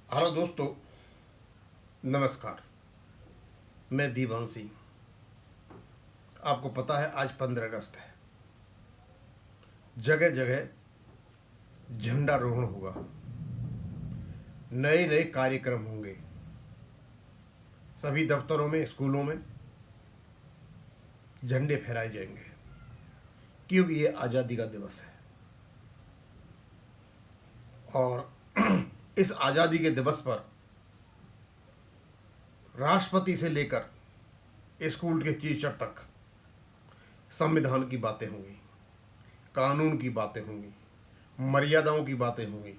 Hello दोस्तों, नमस्कार। मैं दीवान सिंह। आपको पता है आज 15 अगस्त है। जगह जगह झंडारोहण होगा, नए नए कार्यक्रम होंगे। सभी दफ्तरों में, स्कूलों में झंडे फहराए जाएंगे, क्योंकि ये आज़ादी का दिवस है। और इस आज़ादी के दिवस पर राष्ट्रपति से लेकर स्कूल के टीचर तक संविधान की बातें होंगी, कानून की बातें होंगी, मर्यादाओं की बातें होंगी,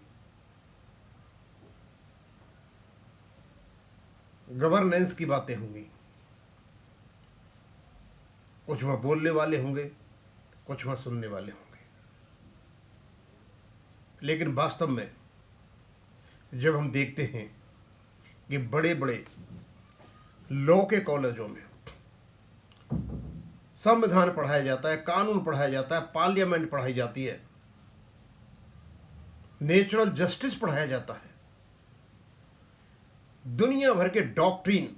गवर्नेंस की बातें होंगी। कुछ वहाँ बोलने वाले होंगे, कुछ वहाँ सुनने वाले होंगे। लेकिन वास्तव में जब हम देखते हैं कि बड़े बड़े लॉ के कॉलेजों में संविधान पढ़ाया जाता है, कानून पढ़ाया जाता है, पार्लियामेंट पढ़ाई जाती है, नेचुरल जस्टिस पढ़ाया जाता है, दुनिया भर के डॉक्ट्रिन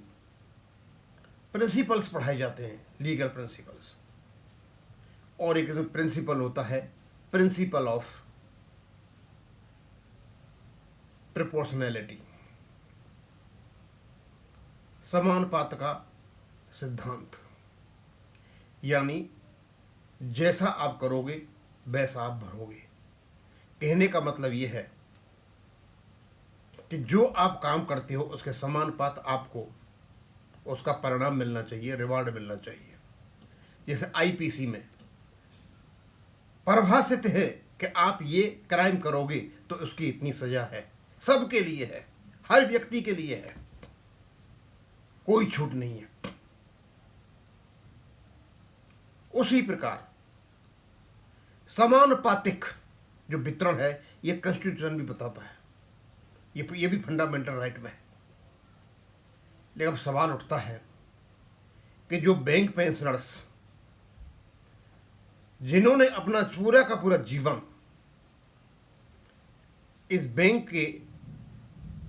प्रिंसिपल्स पढ़ाए जाते हैं, लीगल प्रिंसिपल्स। और एक प्रिंसिपल होता है प्रिंसिपल ऑफ प्रोपोर्शनैलिटी, समानुपात का सिद्धांत। यानी जैसा आप करोगे वैसा आप भरोगे। कहने का मतलब यह है कि जो आप काम करते हो उसके समानुपात आपको उसका परिणाम मिलना चाहिए, रिवार्ड मिलना चाहिए। जैसे आईपीसी में परिभाषित है कि आप ये क्राइम करोगे तो उसकी इतनी सजा है, सबके लिए है, हर व्यक्ति के लिए है, कोई छूट नहीं है। उसी प्रकार समानुपातिक जो वितरण है ये कॉन्स्टिट्यूशन भी बताता है, ये भी फंडामेंटल राइट में है। लेकिन अब सवाल उठता है कि जो बैंक पेंशनर्स जिन्होंने अपना पूरा का पूरा जीवन इस बैंक के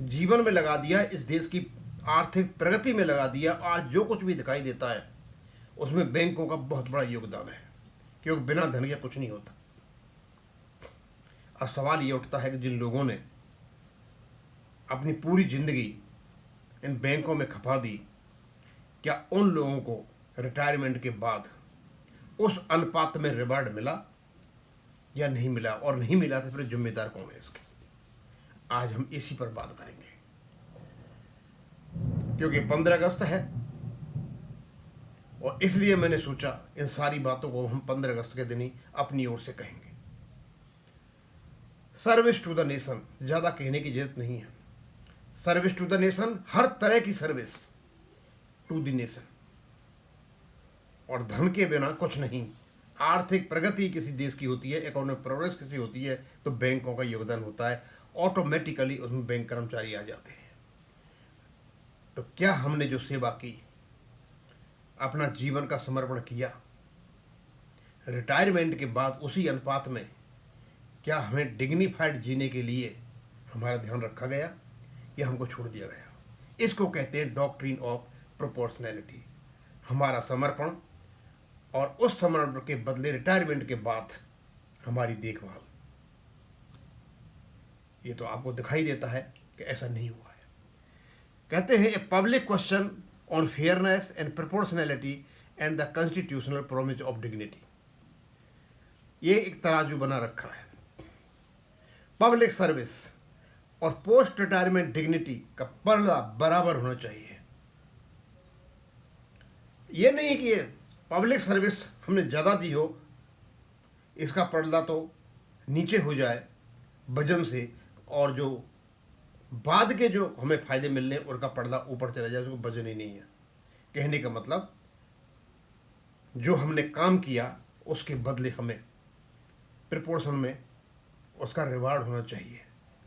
जीवन में लगा दिया, इस देश की आर्थिक प्रगति में लगा दिया, आज जो कुछ भी दिखाई देता है उसमें बैंकों का बहुत बड़ा योगदान है, क्योंकि बिना धन के कुछ नहीं होता। अब सवाल ये उठता है कि जिन लोगों ने अपनी पूरी जिंदगी इन बैंकों में खपा दी, क्या उन लोगों को रिटायरमेंट के बाद उस अनुपात में रिवार्ड मिला या नहीं मिला? और नहीं मिला तो फिर जिम्मेदार कौन है इसके? आज हम इसी पर बात करेंगे, क्योंकि 15 अगस्त है और इसलिए मैंने सोचा इन सारी बातों को हम 15 अगस्त के दिन ही अपनी ओर से कहेंगे। सर्विस टू द नेशन, ज़्यादा कहने की जरूरत नहीं है। सर्विस टू द नेशन, हर तरह की सर्विस टू द नेशन। और धन के बिना कुछ नहीं। आर्थिक प्रगति किसी देश की होती है, इकोनॉमिक प्रोग्रेस किसी होती है, तो बैंकों का योगदान होता है। ऑटोमेटिकली उसमें बैंक कर्मचारी आ जाते हैं। तो क्या हमने जो सेवा की, अपना जीवन का समर्पण किया, रिटायरमेंट के बाद उसी अनुपात में क्या हमें डिग्निफाइड जीने के लिए हमारा ध्यान रखा गया या हमको छोड़ दिया गया? इसको कहते हैं डॉक्ट्रिन ऑफ प्रोपोर्शनैलिटी। हमारा समर्पण और उस समर्पण के बदले रिटायरमेंट के बाद हमारी देखभाल। ये तो आपको दिखाई देता है कि ऐसा नहीं हुआ है। कहते हैं a public question on fairness and proportionality and the constitutional promise of dignity. ये एक तराजू बना रखा है। पब्लिक सर्विस और पोस्ट रिटायरमेंट डिग्निटी का पर्दा बराबर होना चाहिए। ये नहीं कि पब्लिक सर्विस हमने ज़्यादा दी हो, इसका पर्दा तो नीचे हो जाए वजन से, और जो बाद के जो हमें फ़ायदे मिलने उनका पर्दा ऊपर चला जाए, उसको वजन ही नहीं है। कहने का मतलब जो हमने काम किया उसके बदले हमें प्रिपोर्शन में उसका रिवार्ड होना चाहिए।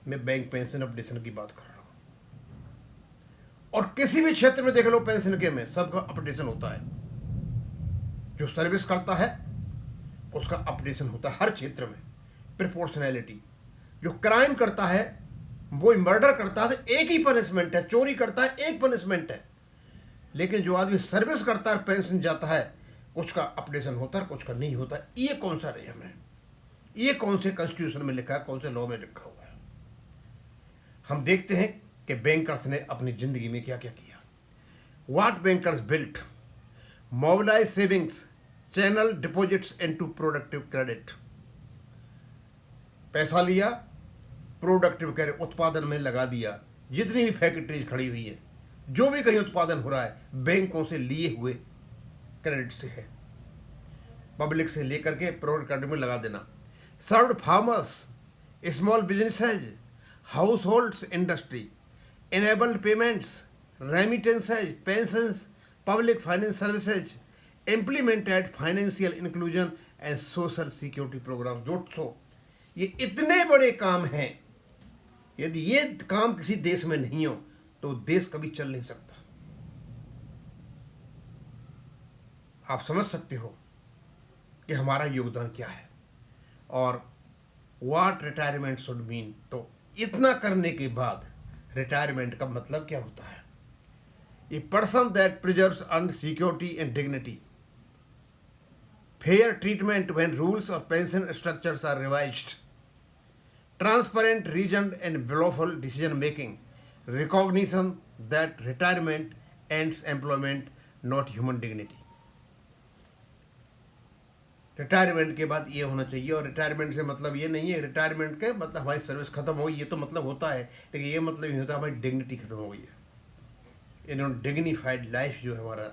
मैं बैंक पेंशन अपडेशन की बात कर रहा हूँ। और किसी भी क्षेत्र में देख लो, पेंशन के में सबका अपडेशन होता है। जो सर्विस करता है उसका अपडेशन होता है हर क्षेत्र में। प्रोपोर्शनैलिटी, जो क्राइम करता है वो मर्डर करता है तो एक ही पनिशमेंट है, चोरी करता है एक पनिशमेंट है, लेकिन जो आदमी सर्विस करता है पेंशन जाता है, कुछ का अपडेशन होता है, कुछ का नहीं होता। ये कौन सा नियम है? ये कौन से कॉन्स्टिट्यूशन में लिखा है, कौन से लॉ में लिखा हुआ है? हम देखते हैं कि बैंकर्स ने अपनी जिंदगी में क्या क्या किया। What bankers built, mobilize savings, channel deposits into productive credit. पैसा लिया, प्रोडक्टिव क्रेडिट उत्पादन में लगा दिया। जितनी भी फैक्ट्रीज खड़ी हुई है, जो भी कहीं उत्पादन हो रहा है, बैंकों से लिए हुए क्रेडिट से है, पब्लिक से लेकर के प्रोडक्ट क्रेडिट में लगा देना। Served farmers, small businesses, house holds industry, enabled payments, remittances, pensions, public finance services, implemented financial inclusion and social security programs। दोस्तों, ये इतने बड़े काम हैं, यदि ये काम किसी देश में नहीं हो तो देश कभी चल नहीं सकता। आप समझ सकते हो कि हमारा योगदान क्या है और व्हाट रिटायरमेंट शुड मीन। तो इतना करने के बाद रिटायरमेंट का मतलब क्या होता है? A person that preserves earn security and dignity, fair treatment when rules और pension structures are revised, transparent, reason and lawful decision making, recognition that retirement ends employment not human dignity. Retirement के बाद ये होना चाहिए, और retirement से मतलब ये नहीं है रिटायरमेंट के मतलब हमारी सर्विस खत्म हो गई, ये तो मतलब होता है, लेकिन ये मतलब नहीं होता हमारी डिग्निटी खत्म हो गई है। इन्होंने डिग्निफाइड लाइफ जो है हमारा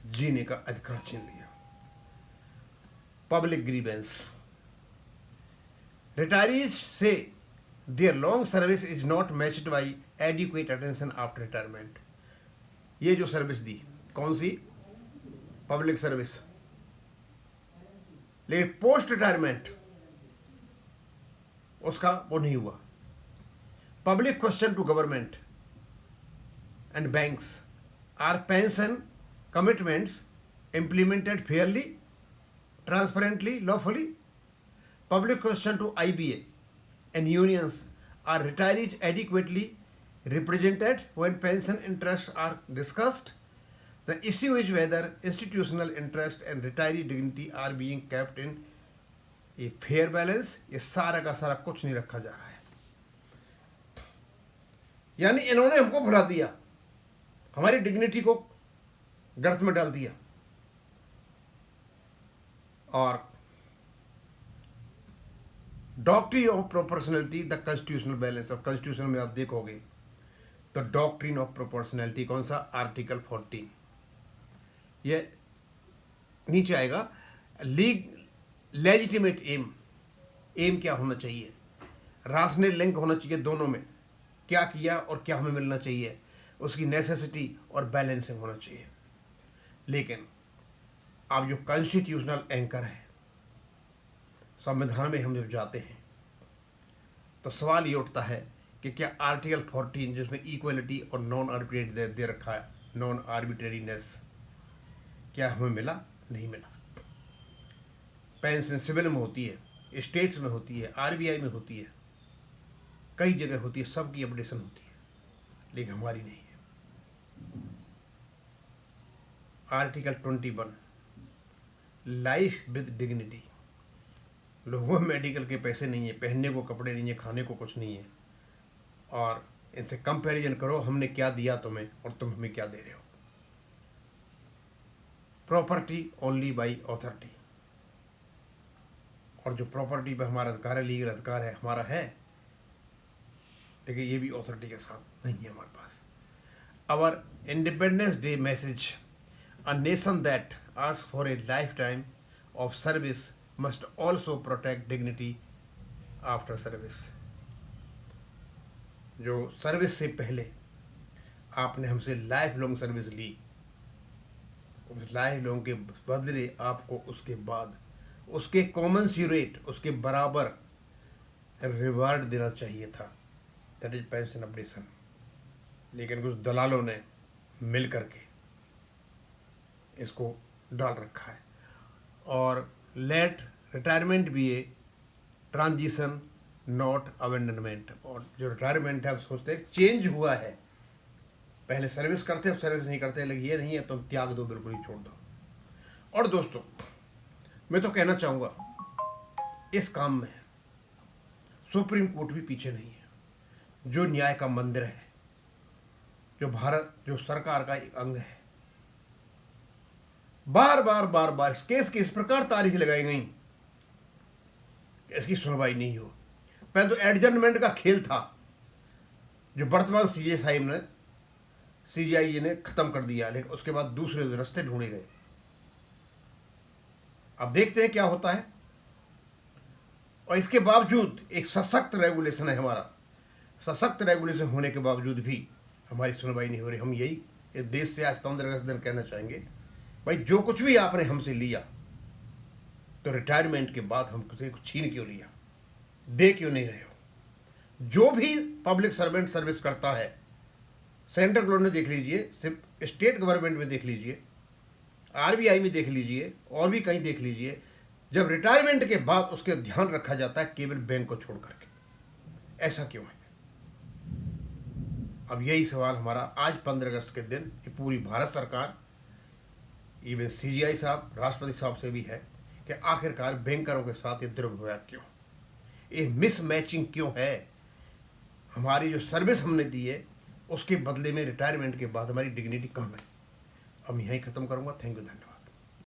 जीने का अधिकार छीन लिया। Public grievance, retirees say their long service is not matched by adequate attention after retirement. ये जो सर्विस दी, कौन सी? पब्लिक सर्विस, लेकिन पोस्ट रिटायरमेंट उसका वो नहीं हुआ। Public question to government and banks, are pension commitments implemented fairly, transparently, lawfully? Public question to IBA and unions, are retirees adequately represented when pension interests are discussed? The issue is whether institutional interest and retiree dignity are being kept in a fair balance। ये सारा का सारा कुछ नहीं रखा जा रहा है, यानी इन्होंने हमको भुला दिया, हमारी डिग्निटी को गर्त में डाल दिया। और doctrine of proportionality, the constitutional balance. और कॉन्स्टिट्यूशन में आप देखोगे तो डॉक्ट्रिन ऑफ प्रोपोर्शनैलिटी कौन सा? आर्टिकल 14। ये नीचे आएगा। लेजिटिमेट एम, एम क्या होना चाहिए? राशनल लिंक होना चाहिए दोनों में, क्या किया और क्या हमें मिलना चाहिए, उसकी नेसेसिटी और बैलेंसिंग होना चाहिए। लेकिन आप जो कॉन्स्टिट्यूशनल एंकर है, संविधान में हम जब जाते हैं तो सवाल ये उठता है कि क्या आर्टिकल 14 जिसमें इक्वलिटी और नॉन आर्बिट्रेरी दे रखा है, नॉन आर्बिट्रेरीनेस, क्या हमें मिला? नहीं मिला। पेंशन सिविल में होती है, स्टेट्स में होती है, आरबीआई में होती है, कई जगह होती है, सबकी अपडेशन होती है, लेकिन हमारी नहीं है। Article 21, life with dignity. लोगों में मेडिकल के पैसे नहीं है, पहनने को कपड़े नहीं है, खाने को कुछ नहीं है, और इनसे कंपैरिजन करो हमने क्या दिया तुम्हें और तुम हमें क्या दे रहे हो। प्रॉपर्टी ओनली बाई अथॉरिटी, और जो प्रॉपर्टी पे हमारा अधिकार है, लीगल अधिकार है, हमारा है, लेकिन ये भी अथॉरिटी के साथ नहीं है हमारे पास। Our independence day message, a nation that ask for a lifetime of service must also protect dignity after service. जो सर्विस से पहले आपने हमसे लाइफ लॉन्ग सर्विस ली, उस लाइफ लॉन्ग के बदले आपको उसके बाद उसके कॉमनस्यूरेट, उसके बराबर रिवार्ड देना चाहिए था, दैट इज पेंशन अपडेशन। लेकिन कुछ दलालों ने मिल करके इसको डाल रखा है। और लेट रिटायरमेंट भी ए ट्रांजिशन नॉट अबेंडनमेंट। और जो रिटायरमेंट है, आप सोचते हैं चेंज हुआ है, पहले सर्विस करते अब सर्विस नहीं करते, लेकिन ये नहीं है तुम त्याग दो, बिल्कुल ही छोड़ दो। और दोस्तों, मैं तो कहना चाहूँगा इस काम में सुप्रीम कोर्ट भी पीछे नहीं है। जो न्याय का मंदिर है, जो भारत, जो सरकार का एक अंग है, बार बार इस केस की इस प्रकार तारीख लगाई गई, इसकी सुनवाई नहीं हो। पहले तो एडजर्नमेंट का खेल था, जो वर्तमान सीजीआई ने खत्म कर दिया, लेकिन उसके बाद दूसरे रास्ते ढूंढे गए। अब देखते हैं क्या होता है। और इसके बावजूद एक सशक्त रेगुलेशन है हमारा, सशक्त रेगुलेशन होने के बावजूद भी हमारी सुनवाई नहीं हो रही। हम यही इस देश से आज 15 अगस्त दिन कहना चाहेंगे, भाई जो कुछ भी आपने हमसे लिया, तो रिटायरमेंट के बाद हमसे कुछ छीन क्यों लिया, दे क्यों नहीं रहे हो। जो भी पब्लिक सर्वेंट सर्विस करता है, सेंट्रल गवर्नमेंट में देख लीजिए, सिर्फ स्टेट गवर्नमेंट में देख लीजिए, आरबीआई में देख लीजिए, और भी कहीं देख लीजिए, जब रिटायरमेंट के बाद उसके ध्यान रखा जाता है केवल बैंक को छोड़ करके। ऐसा क्यों है? अब यही सवाल हमारा आज 15 अगस्त के दिन ये पूरी भारत सरकार, इवन सीजीआई साहब, राष्ट्रपति साहब से भी है कि आखिरकार बैंकरों के साथ ये दुर्व्यवहार क्यों, ये मिसमैचिंग क्यों है। हमारी जो सर्विस हमने दी है उसके बदले में रिटायरमेंट के बाद हमारी डिग्निटी कम है। अब यहीं ख़त्म करूँगा। थैंक यू, धन्यवाद।